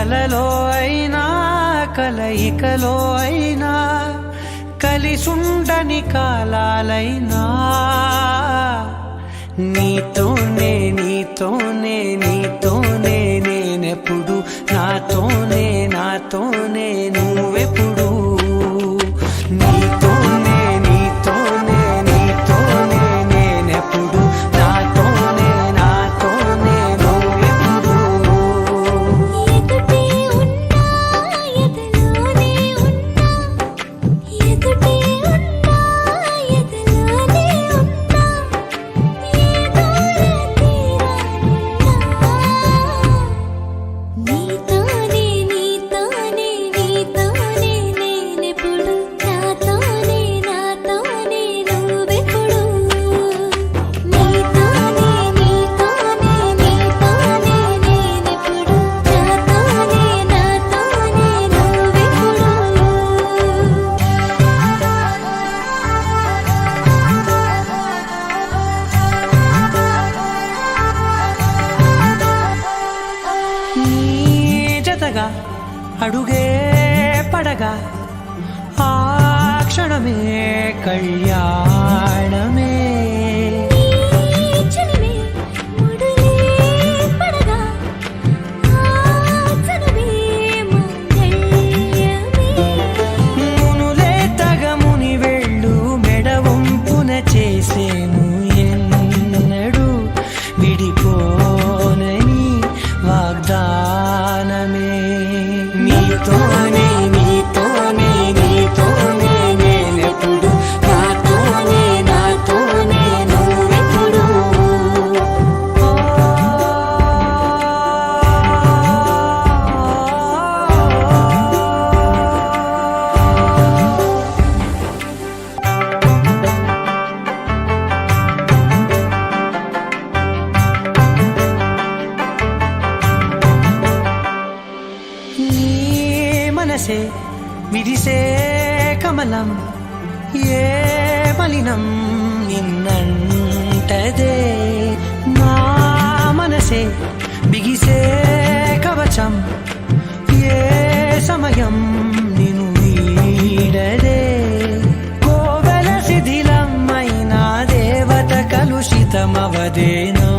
కలలో అయినా కలయికలో అయినా కలిసుండని కాలాలైనా నీతోనే నీతోనే నీతోనే నేనెప్పుడు నాతోనే నాతోనే నువ్వెప్పుడు నీతోనే నీతోనే నీతోనే నేనెప్పుడు నాతోనే నాతోనే నువ్వెప్పుడు ఎదుటే ఉన్నా ఎదలోనే ఉన్నా ఎదుటే ఉన్నా ఎదలోనే ఉన్నా ఏ దూర తీరానున్నా నీతోనే నీతోనే నీతోనే నేనెప్పుడు నాతోనే నాతోనే నువ్వెప్పుడు నీతోనే నీతోనే నీతోనే నేనెప్పుడు నాతోనే నాతోనే నువ్వెప్పుడు నీ జతగా అడుగే పడగా ఆ క్షణమే కళ్యాణమే చలమే ముడులే పడగా ఆచనమే మంగళ్యమే మునులే తగముని వెళ్ళు మెడవంపున చేసేను ఎన్నడు విడిపోనని వాగ్దానమే నీతోనే నీతోనే నీతోనే నేనెప్పుడు నాతోనే నాతోనే నువ్వెప్పుడు నీ మనసే విరిసే కమలం ఏ మలినం నిన్నంటదే నా మనసే బిగిసే కవచం ఏ సమయం నిన్ను వీడదే కోవెల శిథిలం అయినా దేవత కలుషితమవదేనం